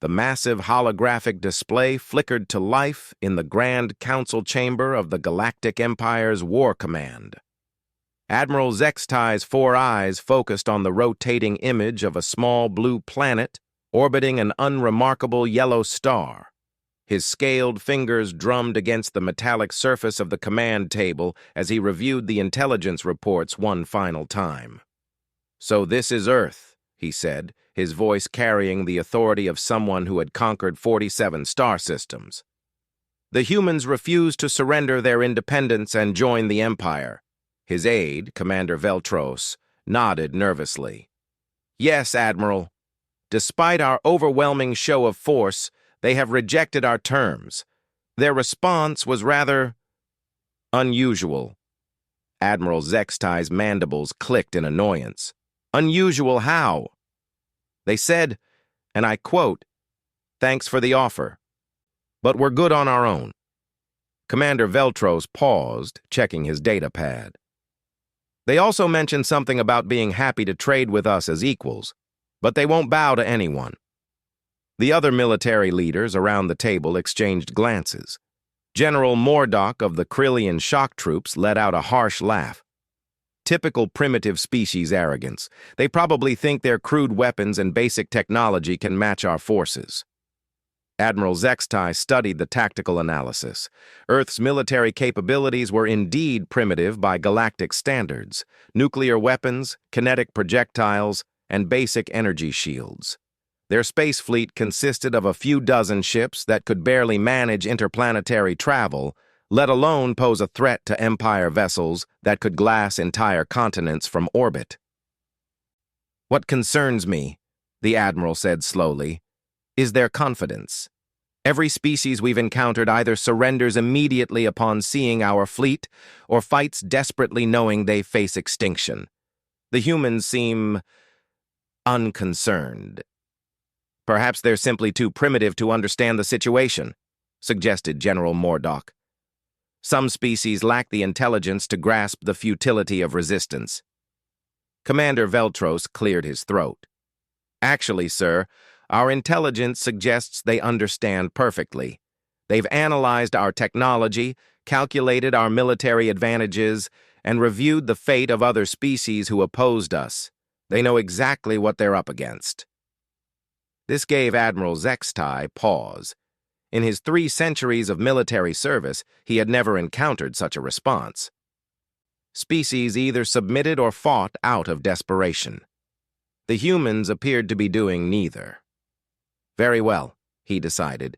The massive holographic display flickered to life in the Grand Council chamber of the Galactic Empire's War Command. Admiral Zextai's 4 eyes focused on the rotating image of a small blue planet orbiting an unremarkable yellow star. His scaled fingers drummed against the metallic surface of the command table as he reviewed the intelligence reports one final time. "So this is Earth," he said, his voice carrying the authority of someone who had conquered 47 star systems. "The humans refused to surrender their independence and join the Empire." His aide, Commander Veltros, nodded nervously. "Yes, Admiral. Despite our overwhelming show of force, they have rejected our terms. Their response was rather unusual." Admiral Zextai's mandibles clicked in annoyance. "Unusual how?" "They said, and I quote, 'Thanks for the offer, but we're good on our own.'" Commander Veltros paused, checking his data pad. "They also mentioned something about being happy to trade with us as equals, but they won't bow to anyone." The other military leaders around the table exchanged glances. General Mordock of the Krillian shock troops let out a harsh laugh. "Typical primitive species arrogance. They probably think their crude weapons and basic technology can match our forces." Admiral Zextai studied the tactical analysis. Earth's military capabilities were indeed primitive by galactic standards: nuclear weapons, kinetic projectiles, and basic energy shields. Their space fleet consisted of a few dozen ships that could barely manage interplanetary travel, let alone pose a threat to Empire vessels that could glass entire continents from orbit. "What concerns me," the Admiral said slowly, "is their confidence. Every species we've encountered either surrenders immediately upon seeing our fleet or fights desperately knowing they face extinction. The humans seem unconcerned." "Perhaps they're simply too primitive to understand the situation," suggested General Mordock. "Some species lack the intelligence to grasp the futility of resistance." Commander Veltros cleared his throat. "Actually, sir, our intelligence suggests they understand perfectly. They've analyzed our technology, calculated our military advantages, and reviewed the fate of other species who opposed us. They know exactly what they're up against." This gave Admiral Zextai pause. In his 3 centuries of military service, he had never encountered such a response. Species either submitted or fought out of desperation. The humans appeared to be doing neither. "Very well," he decided.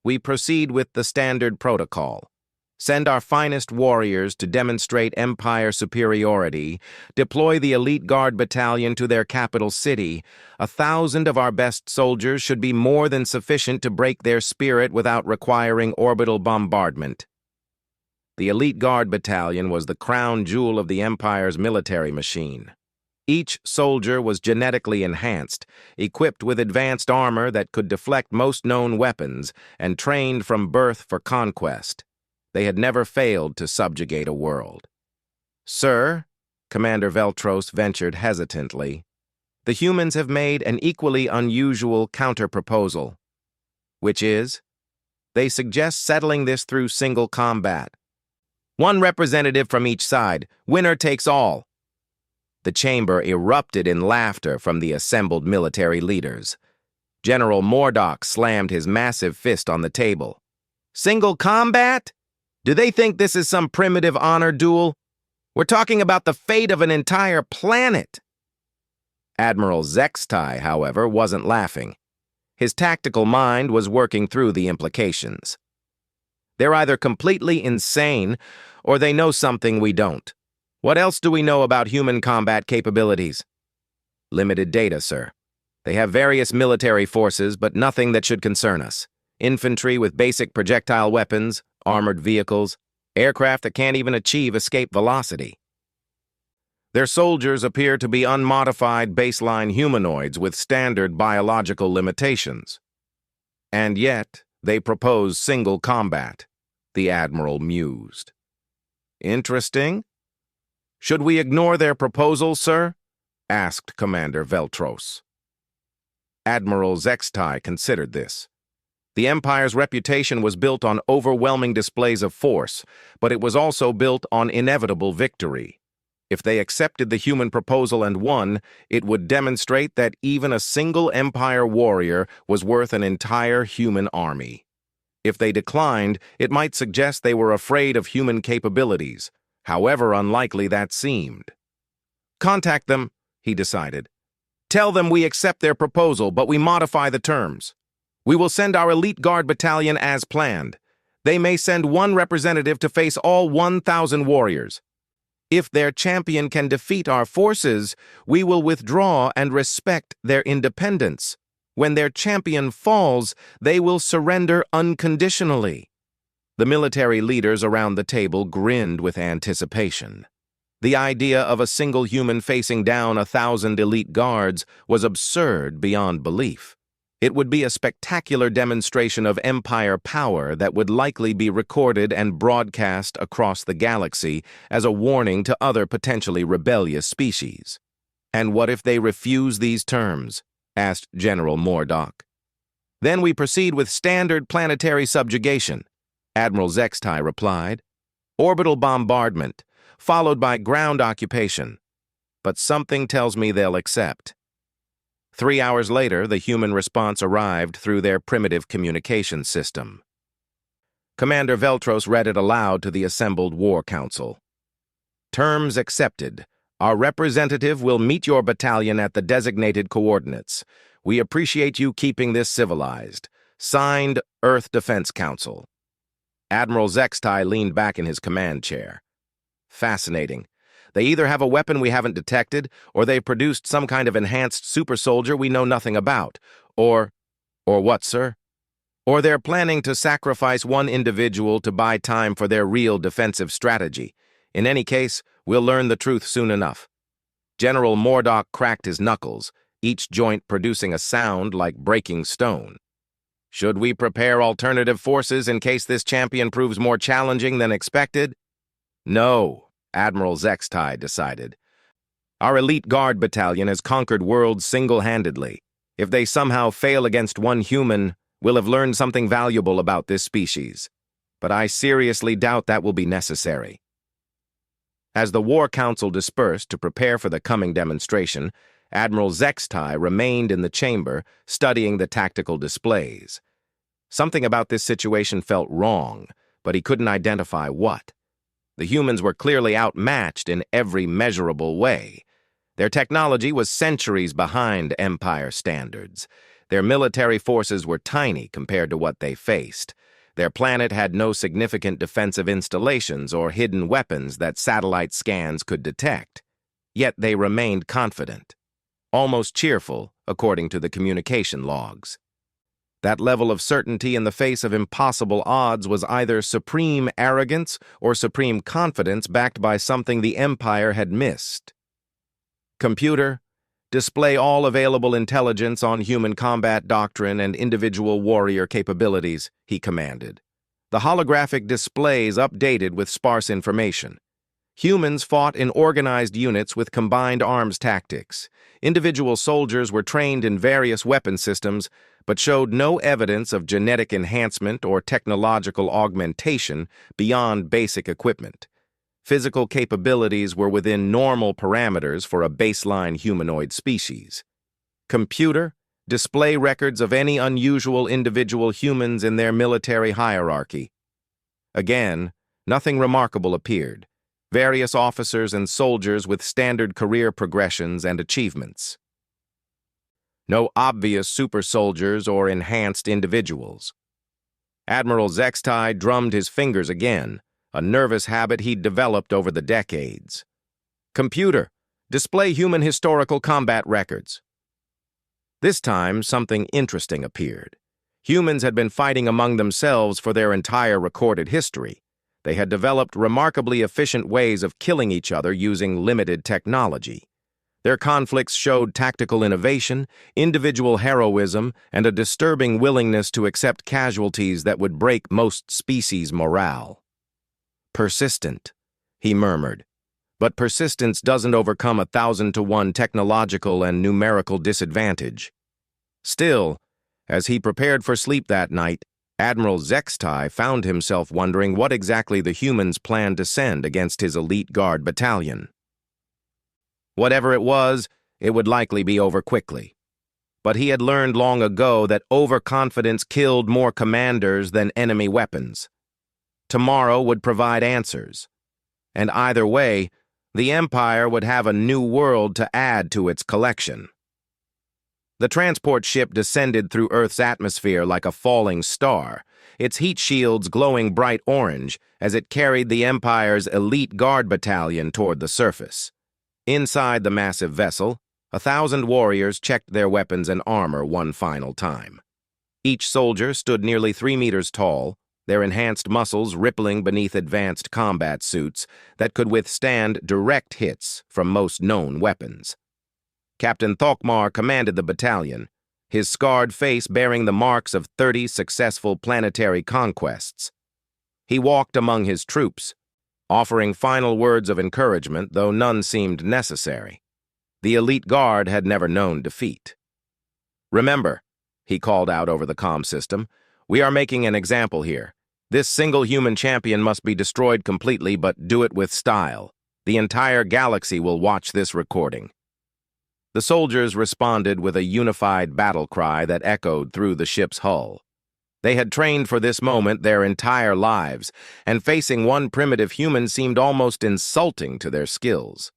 "We proceed with the standard protocol. Send our finest warriors to demonstrate Empire superiority, deploy the elite guard battalion to their capital city. 1,000 of our best soldiers should be more than sufficient to break their spirit without requiring orbital bombardment." The elite guard battalion was the crown jewel of the Empire's military machine. Each soldier was genetically enhanced, equipped with advanced armor that could deflect most known weapons, and trained from birth for conquest. They had never failed to subjugate a world. "Sir," Commander Veltros ventured hesitantly, "the humans have made an equally unusual counter-proposal." "Which is?" "They suggest settling this through single combat. 1 representative from each side. Winner takes all." The chamber erupted in laughter from the assembled military leaders. General Mordock slammed his massive fist on the table. "Single combat? Do they think this is some primitive honor duel? We're talking about the fate of an entire planet." Admiral Zextai, however, wasn't laughing. His tactical mind was working through the implications. "They're either completely insane, or they know something we don't. What else do we know about human combat capabilities?" "Limited data, sir. They have various military forces, but nothing that should concern us. Infantry with basic projectile weapons, armored vehicles, aircraft that can't even achieve escape velocity. Their soldiers appear to be unmodified baseline humanoids with standard biological limitations. And yet, they propose single combat," the Admiral mused. "Interesting. Should we ignore their proposal, sir?" asked Commander Veltros. Admiral Zextai considered this. The Empire's reputation was built on overwhelming displays of force, but it was also built on inevitable victory. If they accepted the human proposal and won, it would demonstrate that even a single Empire warrior was worth an entire human army. If they declined, it might suggest they were afraid of human capabilities, however unlikely that seemed. Contact them, he decided. Tell them we accept their proposal, but we modify the terms. We will send our elite guard battalion as planned. They may send one representative to face all 1,000 warriors. If their champion can defeat our forces, we will withdraw and respect their independence. When their champion falls, they will surrender unconditionally. The military leaders around the table grinned with anticipation. The idea of a single human facing down 1,000 elite guards was absurd beyond belief. It would be a spectacular demonstration of Empire power that would likely be recorded and broadcast across the galaxy as a warning to other potentially rebellious species. And what if they refuse these terms? Asked General Mordock. Then we proceed with standard planetary subjugation, Admiral Zextai replied. Orbital bombardment, followed by ground occupation. But something tells me they'll accept. 3 hours later, the human response arrived through their primitive communication system. Commander Veltros read it aloud to the assembled War Council. Terms accepted. Our representative will meet your battalion at the designated coordinates. We appreciate you keeping this civilized. Signed, Earth Defense Council. Admiral Zextai leaned back in his command chair. Fascinating. They either have a weapon we haven't detected, or they've produced some kind of enhanced super soldier we know nothing about. Or what, sir? Or they're planning to sacrifice one individual to buy time for their real defensive strategy. In any case, we'll learn the truth soon enough. General Mordock cracked his knuckles, each joint producing a sound like breaking stone. Should we prepare alternative forces in case this champion proves more challenging than expected? No. Admiral Zextai decided. Our elite guard battalion has conquered worlds single-handedly. If they somehow fail against one human, we'll have learned something valuable about this species. But I seriously doubt that will be necessary. As the War Council dispersed to prepare for the coming demonstration, Admiral Zextai remained in the chamber, studying the tactical displays. Something about this situation felt wrong, but he couldn't identify what. The humans were clearly outmatched in every measurable way. Their technology was centuries behind Empire standards. Their military forces were tiny compared to what they faced. Their planet had no significant defensive installations or hidden weapons that satellite scans could detect. Yet they remained confident, almost cheerful, according to the communication logs. That level of certainty in the face of impossible odds was either supreme arrogance or supreme confidence backed by something the Empire had missed. Computer, display all available intelligence on human combat doctrine and individual warrior capabilities, he commanded. The holographic displays updated with sparse information. Humans fought in organized units with combined arms tactics. Individual soldiers were trained in various weapon systems, but showed no evidence of genetic enhancement or technological augmentation beyond basic equipment. Physical capabilities were within normal parameters for a baseline humanoid species. Computer, display records of any unusual individual humans in their military hierarchy. Again, nothing remarkable appeared. Various officers and soldiers with standard career progressions and achievements. No obvious super soldiers or enhanced individuals. Admiral Zextai drummed his fingers again, a nervous habit he'd developed over the decades. Computer, display human historical combat records. This time, something interesting appeared. Humans had been fighting among themselves for their entire recorded history. They had developed remarkably efficient ways of killing each other using limited technology. Their conflicts showed tactical innovation, individual heroism, and a disturbing willingness to accept casualties that would break most species' morale. Persistent, he murmured. But persistence doesn't overcome 1,000-to-1 technological and numerical disadvantage. Still, as he prepared for sleep that night, Admiral Zextai found himself wondering what exactly the humans planned to send against his elite guard battalion. Whatever it would likely be over quickly. But he had learned long ago that overconfidence killed more commanders than enemy weapons. Tomorrow would provide answers. And either way, the Empire would have a new world to add to its collection. The transport ship descended through Earth's atmosphere like a falling star, its heat shields glowing bright orange as it carried the Empire's elite guard battalion toward the surface. Inside the massive vessel, 1,000 warriors checked their weapons and armor one final time. Each soldier stood nearly 3 meters tall, their enhanced muscles rippling beneath advanced combat suits that could withstand direct hits from most known weapons. Captain Thokmar commanded the battalion, his scarred face bearing the marks of 30 successful planetary conquests. He walked among his troops, offering final words of encouragement, though none seemed necessary. The elite guard had never known defeat. "Remember," he called out over the comm system, "we are making an example here. This single human champion must be destroyed completely, but do it with style. The entire galaxy will watch this recording." The soldiers responded with a unified battle cry that echoed through the ship's hull. They had trained for this moment their entire lives, and facing one primitive human seemed almost insulting to their skills.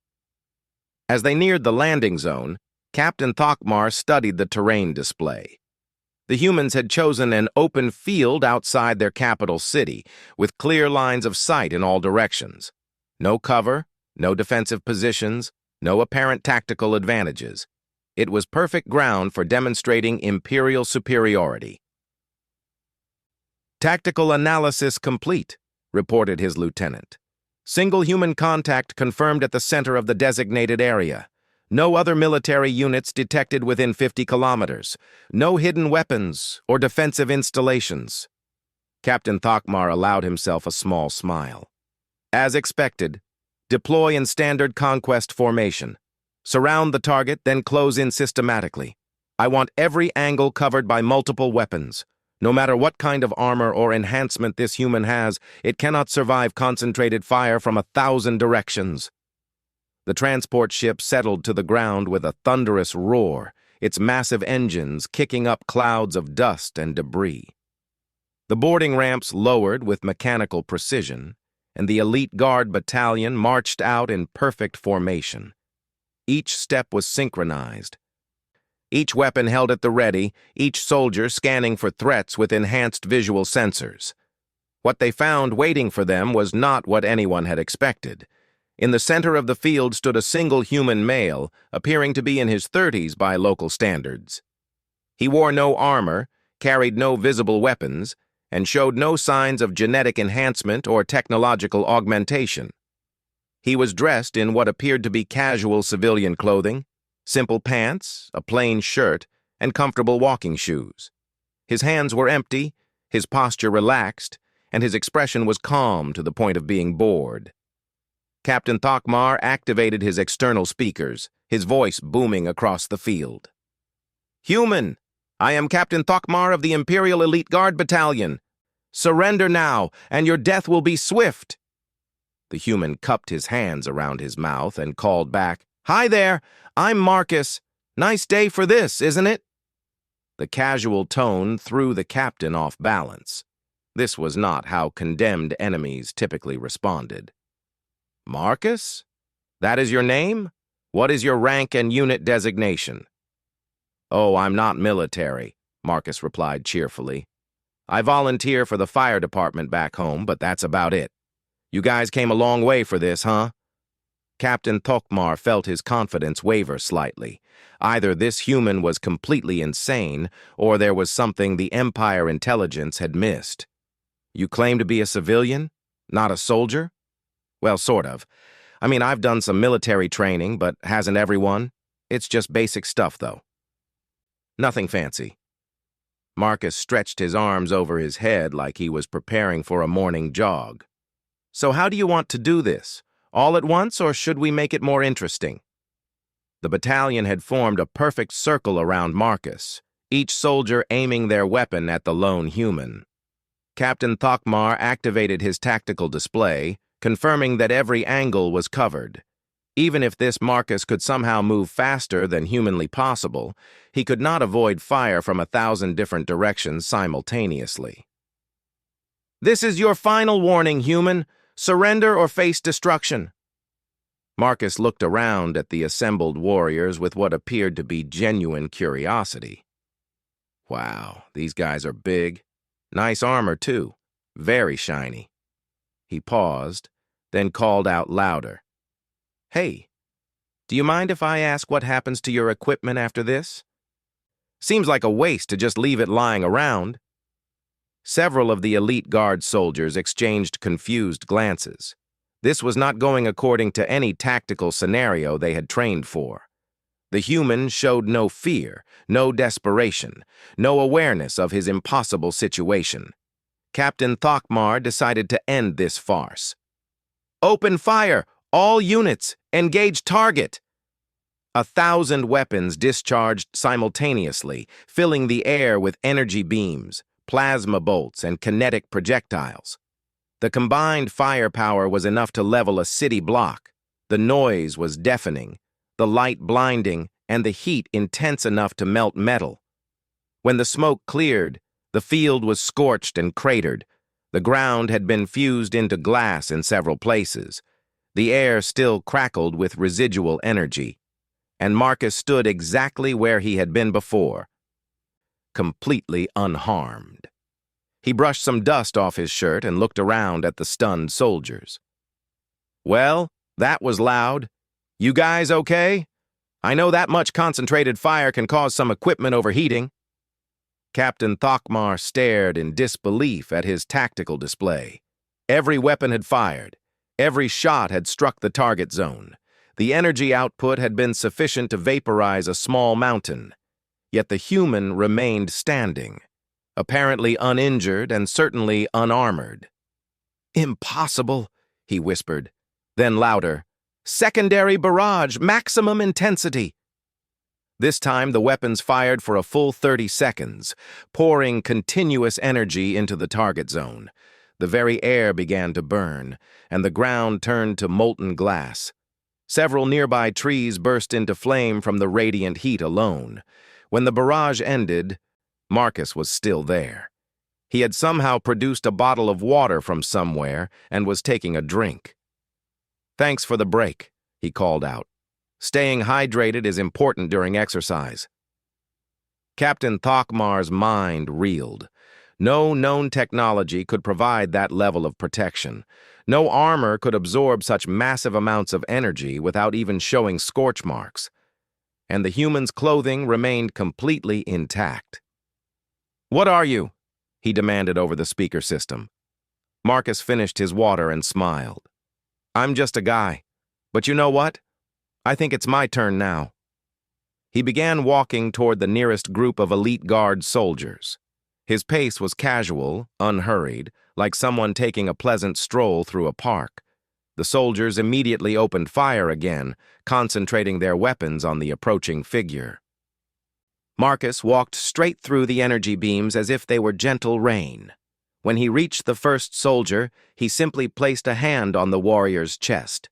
As they neared the landing zone, Captain Thokmar studied the terrain display. The humans had chosen an open field outside their capital city, with clear lines of sight in all directions. No cover, no defensive positions, no apparent tactical advantages. It was perfect ground for demonstrating Imperial superiority. "Tactical analysis complete," reported his lieutenant. "Single human contact confirmed at the center of the designated area. No other military units detected within 50 kilometers. No hidden weapons or defensive installations." Captain Thokmar allowed himself a small smile. "As expected, deploy in standard conquest formation. Surround the target, then close in systematically. I want every angle covered by multiple weapons. No matter what kind of armor or enhancement this human has, it cannot survive concentrated fire from 1,000 directions." The transport ship settled to the ground with a thunderous roar, its massive engines kicking up clouds of dust and debris. The boarding ramps lowered with mechanical precision, and the elite guard battalion marched out in perfect formation. Each step was synchronized. Each weapon held at the ready, each soldier scanning for threats with enhanced visual sensors. What they found waiting for them was not what anyone had expected. In the center of the field stood a single human male, appearing to be in his 30s by local standards. He wore no armor, carried no visible weapons, and showed no signs of genetic enhancement or technological augmentation. He was dressed in what appeared to be casual civilian clothing, simple pants, a plain shirt, and comfortable walking shoes. His hands were empty, his posture relaxed, and his expression was calm to the point of being bored. Captain Thokmar activated his external speakers, his voice booming across the field. "Human, I am Captain Thokmar of the Imperial Elite Guard Battalion. Surrender now, and your death will be swift." The human cupped his hands around his mouth and called back, "Hi there, I'm Marcus. Nice day for this, isn't it?" The casual tone threw the captain off balance. This was not how condemned enemies typically responded. "Marcus? That is your name? What is your rank and unit designation?" "Oh, I'm not military," Marcus replied cheerfully. "I volunteer for the fire department back home, but that's about it. You guys came a long way for this, huh?" Captain Thokmar felt his confidence waver slightly. Either this human was completely insane, or there was something the Empire intelligence had missed. "You claim to be a civilian? Not a soldier?" "Well, sort of. I mean, I've done some military training, but hasn't everyone? It's just basic stuff, though. Nothing fancy." Marcus stretched his arms over his head like he was preparing for a morning jog. "So how do you want to do this? All at once, or should we make it more interesting?" The battalion had formed a perfect circle around Marcus, each soldier aiming their weapon at the lone human. Captain Thokmar activated his tactical display, confirming that every angle was covered. Even if this Marcus could somehow move faster than humanly possible, he could not avoid fire from 1,000 different directions simultaneously. "This is your final warning, human. Surrender or face destruction." Marcus looked around at the assembled warriors with what appeared to be genuine curiosity. Wow, these guys are big. Nice armor, too. Very shiny. He paused, then called out louder. "Hey, do you mind if I ask what happens to your equipment after this? Seems like a waste to just leave it lying around." Several of the elite guard soldiers exchanged confused glances. This was not going according to any tactical scenario they had trained for. The human showed no fear, no desperation, no awareness of his impossible situation. Captain Thokmar decided to end this farce. "Open fire! All units! Engage target!" 1,000 weapons discharged simultaneously, filling the air with energy beams, plasma bolts, and kinetic projectiles. The combined firepower was enough to level a city block. The noise was deafening, the light blinding, and the heat intense enough to melt metal. When the smoke cleared, the field was scorched and cratered. The ground had been fused into glass in several places. The air still crackled with residual energy, and Marcus stood exactly where he had been before, completely unharmed. He brushed some dust off his shirt and looked around at the stunned soldiers. "Well, that was loud. You guys okay? I know that much concentrated fire can cause some equipment overheating." Captain Thokmar stared in disbelief at his tactical display. Every weapon had fired. Every shot had struck the target zone. The energy output had been sufficient to vaporize a small mountain. Yet the human remained standing, apparently uninjured and certainly unarmored. "Impossible," he whispered. Then louder, "Secondary barrage, maximum intensity." This time the weapons fired for a full 30 seconds, pouring continuous energy into the target zone. The very air began to burn, and the ground turned to molten glass. Several nearby trees burst into flame from the radiant heat alone. When the barrage ended, Marcus was still there. He had somehow produced a bottle of water from somewhere and was taking a drink. "Thanks for the break," he called out. "Staying hydrated is important during exercise." Captain Thokmar's mind reeled. No known technology could provide that level of protection. No armor could absorb such massive amounts of energy without even showing scorch marks. And the human's clothing remained completely intact. "What are you?" he demanded over the speaker system. Marcus finished his water and smiled. "I'm just a guy. But you know what? I think it's my turn now." He began walking toward the nearest group of elite guard soldiers. His pace was casual, unhurried, like someone taking a pleasant stroll through a park. The soldiers immediately opened fire again, concentrating their weapons on the approaching figure. Marcus walked straight through the energy beams as if they were gentle rain. When he reached the first soldier, he simply placed a hand on the warrior's chest.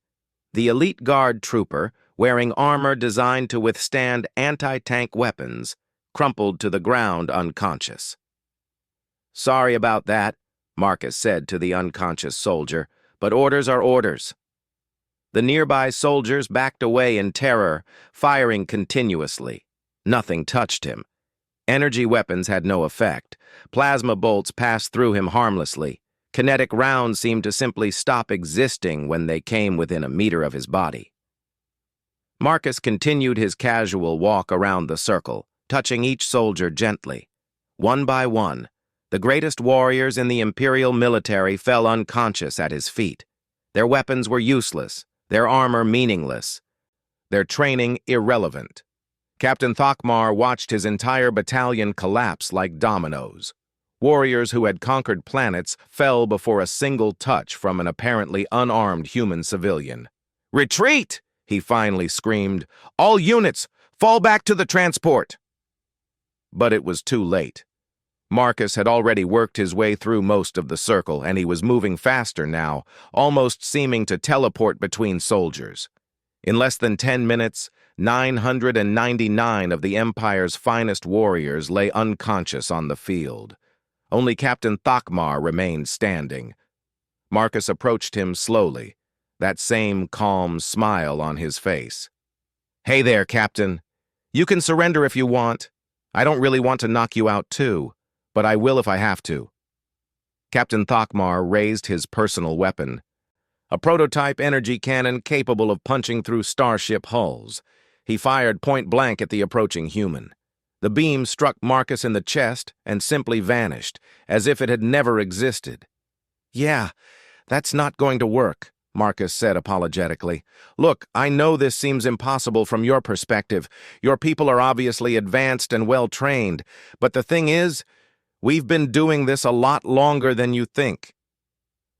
The elite guard trooper, wearing armor designed to withstand anti-tank weapons, crumpled to the ground unconscious. "Sorry about that," Marcus said to the unconscious soldier, "but orders are orders." The nearby soldiers backed away in terror, firing continuously. Nothing touched him. Energy weapons had no effect. Plasma bolts passed through him harmlessly. Kinetic rounds seemed to simply stop existing when they came within a meter of his body. Marcus continued his casual walk around the circle, touching each soldier gently. One by one, the greatest warriors in the Imperial military fell unconscious at his feet. Their weapons were useless, their armor meaningless, their training irrelevant. Captain Thokmar watched his entire battalion collapse like dominoes. Warriors who had conquered planets fell before a single touch from an apparently unarmed human civilian. "Retreat!" he finally screamed. "All units, fall back to the transport!" But it was too late. Marcus had already worked his way through most of the circle, and he was moving faster now, almost seeming to teleport between soldiers. In less than 10 minutes, 999 of the Empire's finest warriors lay unconscious on the field. Only Captain Thakmar remained standing. Marcus approached him slowly, that same calm smile on his face. "Hey there, Captain. You can surrender if you want. I don't really want to knock you out too, but I will if I have to." Captain Thakmar raised his personal weapon, a prototype energy cannon capable of punching through starship hulls. He fired point-blank at the approaching human. The beam struck Marcus in the chest and simply vanished, as if it had never existed. "Yeah, that's not going to work," Marcus said apologetically. "Look, I know this seems impossible from your perspective. Your people are obviously advanced and well-trained, but the thing is, we've been doing this a lot longer than you think."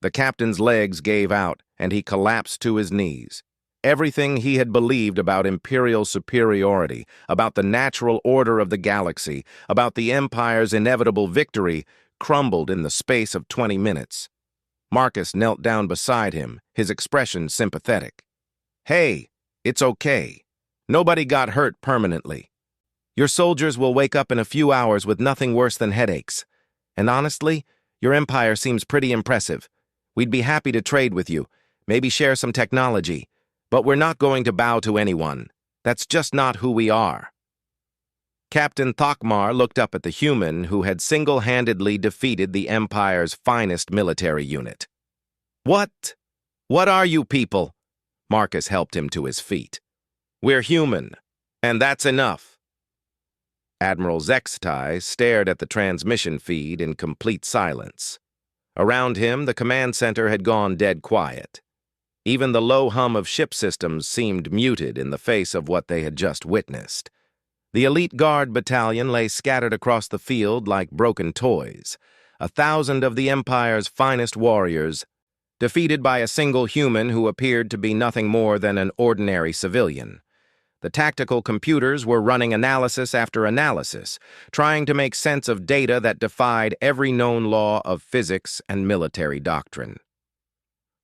The captain's legs gave out, and he collapsed to his knees. Everything he had believed about Imperial superiority, about the natural order of the galaxy, about the Empire's inevitable victory, crumbled in the space of 20 minutes. Marcus knelt down beside him, his expression sympathetic. "Hey, it's okay. Nobody got hurt permanently. Your soldiers will wake up in a few hours with nothing worse than headaches. And honestly, your Empire seems pretty impressive. We'd be happy to trade with you, maybe share some technology. But we're not going to bow to anyone. That's just not who we are." Captain Thakmar looked up at the human who had single-handedly defeated the Empire's finest military unit. "What? What are you people?" Marcus helped him to his feet. "We're human, and that's enough." Admiral Zextai stared at the transmission feed in complete silence. Around him, the command center had gone dead quiet. Even the low hum of ship systems seemed muted in the face of what they had just witnessed. The elite guard battalion lay scattered across the field like broken toys, 1,000 of the Empire's finest warriors, defeated by a single human who appeared to be nothing more than an ordinary civilian. The tactical computers were running analysis after analysis, trying to make sense of data that defied every known law of physics and military doctrine.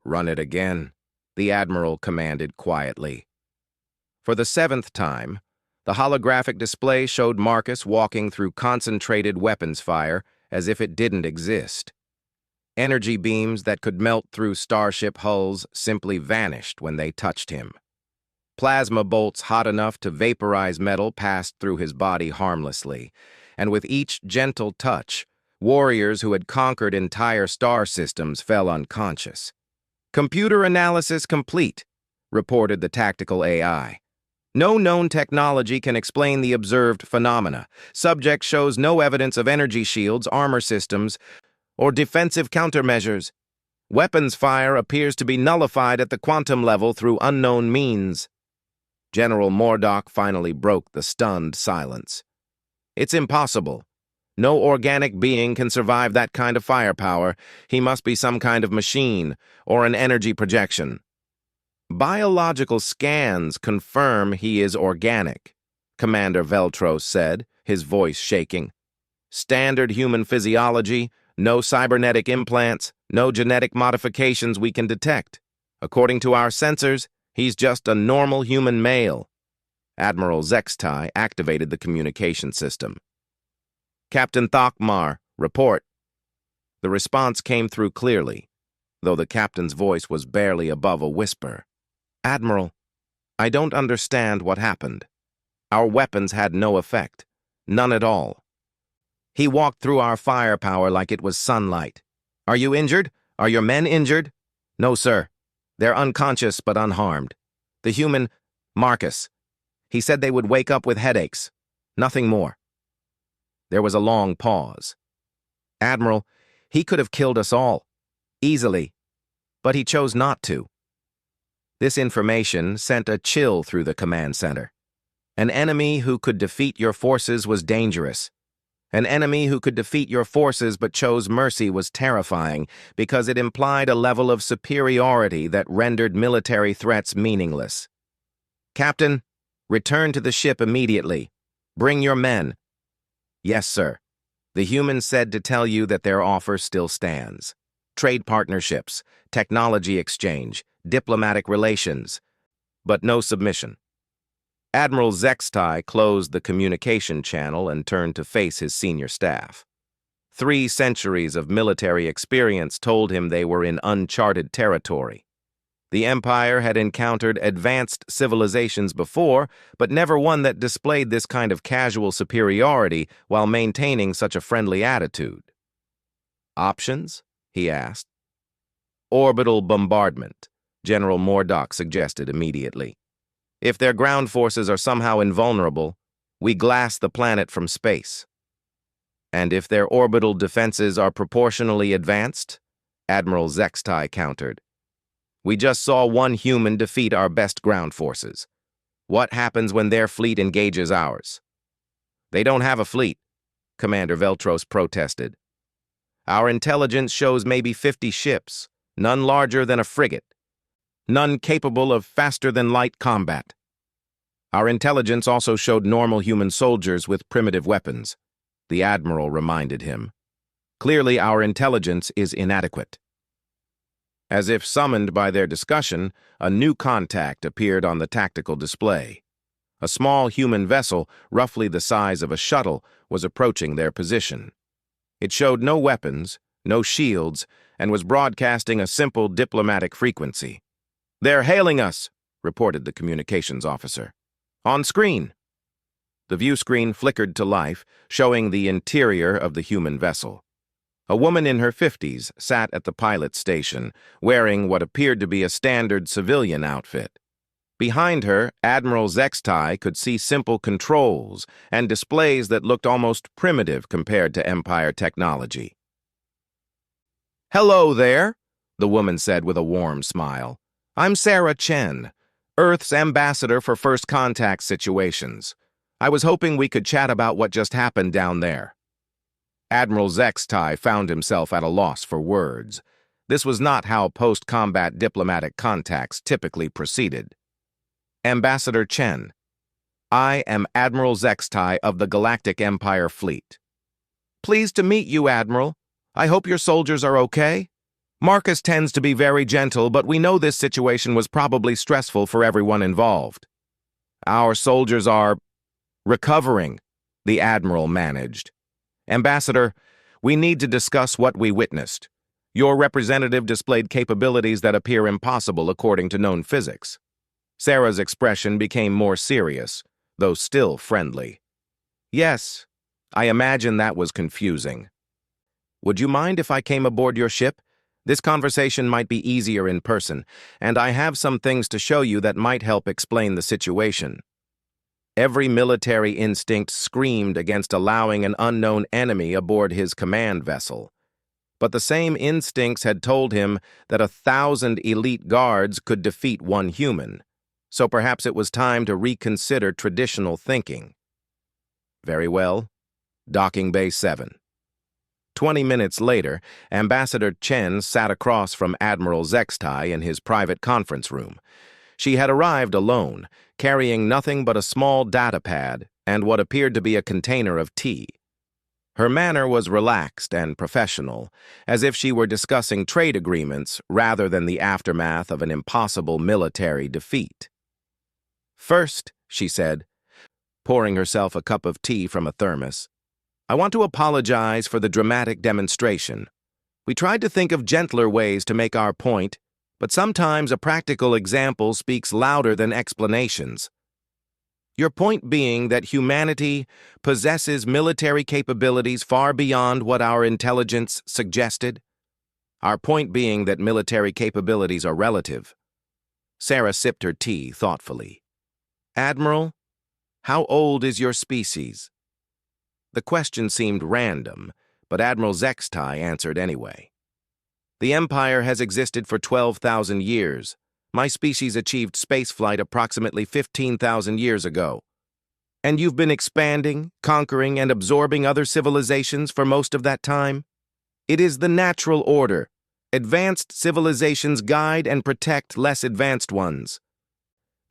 "Run it again," the Admiral commanded quietly. For the 7th time, the holographic display showed Marcus walking through concentrated weapons fire as if it didn't exist. Energy beams that could melt through starship hulls simply vanished when they touched him. Plasma bolts hot enough to vaporize metal passed through his body harmlessly, and with each gentle touch, warriors who had conquered entire star systems fell unconscious. "Computer analysis complete," reported the tactical AI. "No known technology can explain the observed phenomena. Subject shows no evidence of energy shields, armor systems, or defensive countermeasures. Weapons fire appears to be nullified at the quantum level through unknown means." General Mordock finally broke the stunned silence. "It's impossible. No organic being can survive that kind of firepower. He must be some kind of machine or an energy projection." "Biological scans confirm he is organic," Commander Veltros said, his voice shaking. "Standard human physiology, no cybernetic implants, no genetic modifications we can detect. According to our sensors, he's just a normal human male." Admiral Zextai activated the communication system. "Captain Thakmar, report." The response came through clearly, though the captain's voice was barely above a whisper. "Admiral, I don't understand what happened. Our weapons had no effect. None at all. He walked through our firepower like it was sunlight. Are you injured? Are your men injured?" "No, sir. They're unconscious but unharmed. The human, Marcus, he said they would wake up with headaches. Nothing more." There was a long pause. "Admiral, he could have killed us all. Easily. But he chose not to." This information sent a chill through the command center. An enemy who could defeat your forces was dangerous. An enemy who could defeat your forces but chose mercy was terrifying because it implied a level of superiority that rendered military threats meaningless. "Captain, return to the ship immediately. Bring your men." Yes, sir. The humans said to tell you that their offer still stands. Trade partnerships, technology exchange, diplomatic relations, but no submission. Admiral Zextai closed the communication channel and turned to face his senior staff. 3 centuries of military experience told him they were in uncharted territory. The Empire had encountered advanced civilizations before, but never one that displayed this kind of casual superiority while maintaining such a friendly attitude. Options? He asked. Orbital bombardment, General Mordock suggested immediately. If their ground forces are somehow invulnerable, we glass the planet from space. And if their orbital defenses are proportionally advanced, Admiral Zextai countered. We just saw one human defeat our best ground forces. What happens when their fleet engages ours? They don't have a fleet, Commander Veltros protested. Our intelligence shows maybe 50 ships, none larger than a frigate, none capable of faster-than-light combat. Our intelligence also showed normal human soldiers with primitive weapons, the Admiral reminded him. Clearly, our intelligence is inadequate. As if summoned by their discussion, a new contact appeared on the tactical display. A small human vessel, roughly the size of a shuttle, was approaching their position. It showed no weapons, no shields, and was broadcasting a simple diplomatic frequency. "They're hailing us," reported the communications officer. "On screen." The view screen flickered to life, showing the interior of the human vessel. A woman in her 50s sat at the pilot's station, wearing what appeared to be a standard civilian outfit. Behind her, Admiral Zextai could see simple controls and displays that looked almost primitive compared to Empire technology. "Hello there," the woman said with a warm smile. "I'm Sarah Chen, Earth's ambassador for first contact situations. I was hoping we could chat about what just happened down there." Admiral Zextai found himself at a loss for words. This was not how post-combat diplomatic contacts typically proceeded. "Ambassador Chen, I am Admiral Zextai of the Galactic Empire Fleet." "Pleased to meet you, Admiral. I hope your soldiers are okay. Marcus tends to be very gentle, but we know this situation was probably stressful for everyone involved." "Our soldiers are recovering," the Admiral managed. "Ambassador, we need to discuss what we witnessed. Your representative displayed capabilities that appear impossible according to known physics." Sarah's expression became more serious, though still friendly. "Yes, I imagine that was confusing. Would you mind if I came aboard your ship? This conversation might be easier in person, and I have some things to show you that might help explain the situation." Every military instinct screamed against allowing an unknown enemy aboard his command vessel. But the same instincts had told him that 1,000 elite guards could defeat one human, so perhaps it was time to reconsider traditional thinking. Very well. Docking Bay 7. 20 minutes later, Ambassador Chen sat across from Admiral Zextai in his private conference room. She had arrived alone, carrying nothing but a small data pad and what appeared to be a container of tea. Her manner was relaxed and professional, as if she were discussing trade agreements rather than the aftermath of an impossible military defeat. "First," she said, pouring herself a cup of tea from a thermos, "I want to apologize for the dramatic demonstration. We tried to think of gentler ways to make our point, but sometimes a practical example speaks louder than explanations. Your point being that humanity possesses military capabilities far beyond what our intelligence suggested? Our point being that military capabilities are relative." Sarah sipped her tea thoughtfully. "Admiral, how old is your species?" The question seemed random, but Admiral Zextai answered anyway. "The Empire has existed for 12,000 years. My species achieved spaceflight approximately 15,000 years ago. And you've been expanding, conquering, and absorbing other civilizations for most of that time? It is the natural order. Advanced civilizations guide and protect less advanced ones.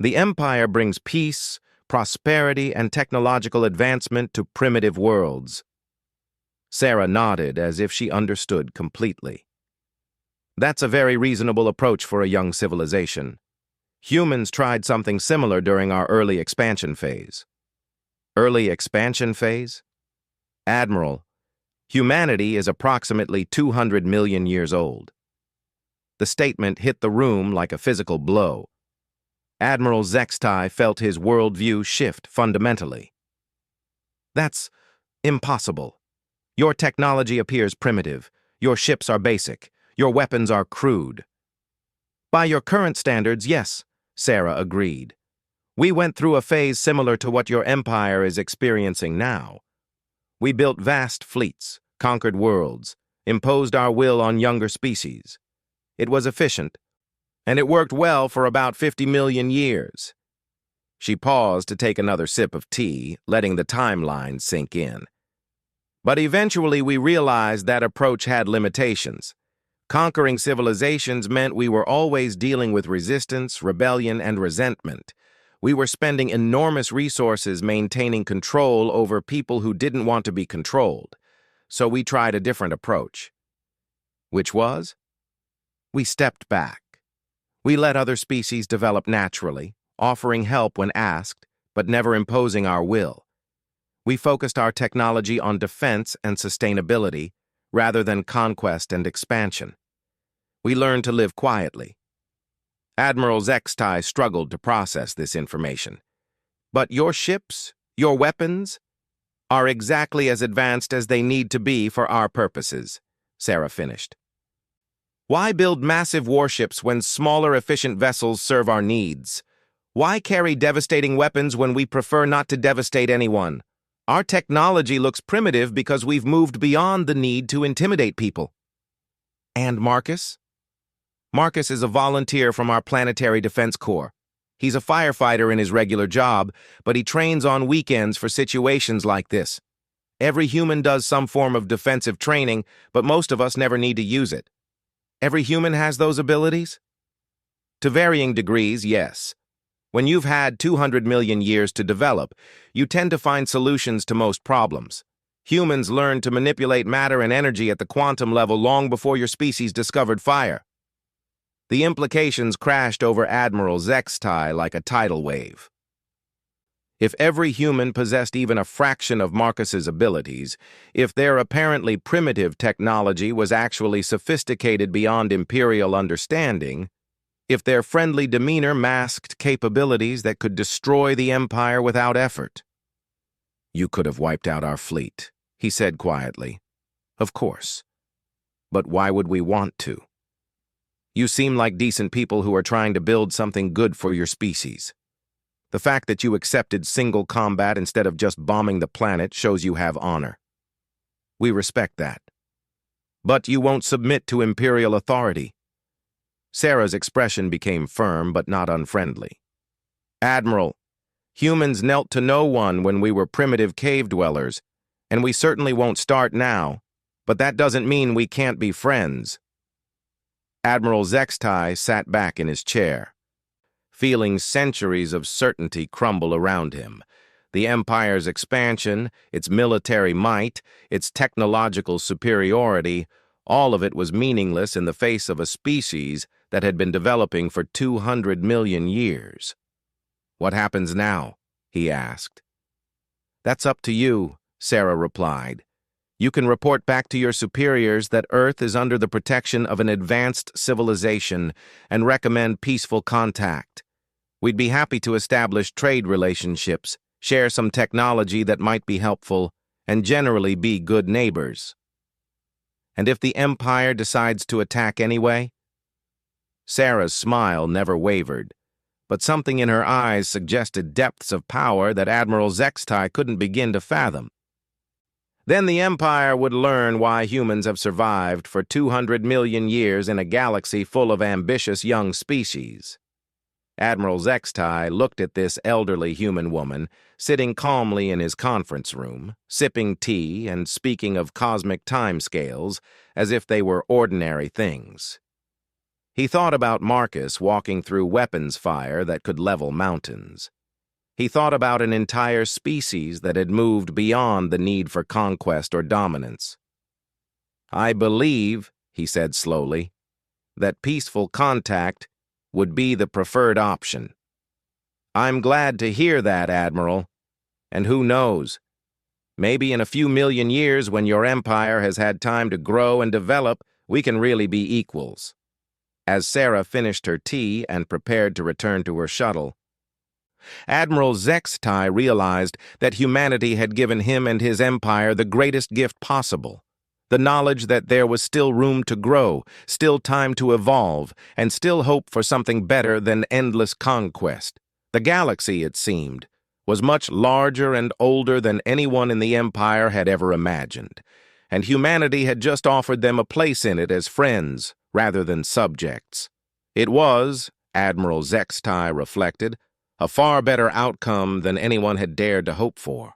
The Empire brings peace, prosperity and technological advancement to primitive worlds. Sarah nodded as if she understood completely. That's a very reasonable approach for a young civilization. Humans tried something similar during our early expansion phase. Early expansion phase? Admiral, humanity is approximately 200 million years old. The statement hit the room like a physical blow. Admiral Zextai felt his worldview shift fundamentally. That's impossible. Your technology appears primitive. Your ships are basic. Your weapons are crude. By your current standards, yes, Sarah agreed. We went through a phase similar to what your empire is experiencing now. We built vast fleets, conquered worlds, imposed our will on younger species. It was efficient, and it worked well for about 50 million years. She paused to take another sip of tea, letting the timeline sink in. But eventually we realized that approach had limitations. Conquering civilizations meant we were always dealing with resistance, rebellion, and resentment. We were spending enormous resources maintaining control over people who didn't want to be controlled. So we tried a different approach. Which was? We stepped back. We let other species develop naturally, offering help when asked, but never imposing our will. We focused our technology on defense and sustainability, rather than conquest and expansion. We learned to live quietly. Admiral Zextai struggled to process this information. But your ships, your weapons, are exactly as advanced as they need to be for our purposes, Sarah finished. Why build massive warships when smaller, efficient vessels serve our needs? Why carry devastating weapons when we prefer not to devastate anyone? Our technology looks primitive because we've moved beyond the need to intimidate people. And Marcus? Marcus is a volunteer from our Planetary Defense Corps. He's a firefighter in his regular job, but he trains on weekends for situations like this. Every human does some form of defensive training, but most of us never need to use it. Every human has those abilities? To varying degrees, yes. When you've had 200 million years to develop, you tend to find solutions to most problems. Humans learned to manipulate matter and energy at the quantum level long before your species discovered fire. The implications crashed over Admiral Zextai like a tidal wave. If every human possessed even a fraction of Marcus's abilities, if their apparently primitive technology was actually sophisticated beyond imperial understanding, if their friendly demeanor masked capabilities that could destroy the Empire without effort. You could have wiped out our fleet, he said quietly. Of course. But why would we want to? You seem like decent people who are trying to build something good for your species. The fact that you accepted single combat instead of just bombing the planet shows you have honor. We respect that. But you won't submit to imperial authority. Sarah's expression became firm but not unfriendly. Admiral, humans knelt to no one when we were primitive cave dwellers, and we certainly won't start now, but that doesn't mean we can't be friends. Admiral Zextai sat back in his chair, feeling centuries of certainty crumble around him. The Empire's expansion, its military might, its technological superiority, all of it was meaningless in the face of a species that had been developing for 200 million years. What happens now? He asked. That's up to you, Sarah replied. You can report back to your superiors that Earth is under the protection of an advanced civilization and recommend peaceful contact. We'd be happy to establish trade relationships, share some technology that might be helpful, and generally be good neighbors. And if the Empire decides to attack anyway? Sarah's smile never wavered, but something in her eyes suggested depths of power that Admiral Zextai couldn't begin to fathom. Then the Empire would learn why humans have survived for 200 million years in a galaxy full of ambitious young species. Admiral Zextai looked at this elderly human woman, sitting calmly in his conference room, sipping tea and speaking of cosmic timescales as if they were ordinary things. He thought about Marcus walking through weapons fire that could level mountains. He thought about an entire species that had moved beyond the need for conquest or dominance. "I believe," he said slowly, "that peaceful contact would be the preferred option." "I'm glad to hear that, Admiral. And who knows? Maybe in a few million years, when your empire has had time to grow and develop, we can really be equals." As Sarah finished her tea and prepared to return to her shuttle, Admiral Zextai realized that humanity had given him and his empire the greatest gift possible: the knowledge that there was still room to grow, still time to evolve, and still hope for something better than endless conquest. The galaxy, it seemed, was much larger and older than anyone in the empire had ever imagined, and humanity had just offered them a place in it as friends rather than subjects. It was, Admiral Zextai reflected, a far better outcome than anyone had dared to hope for.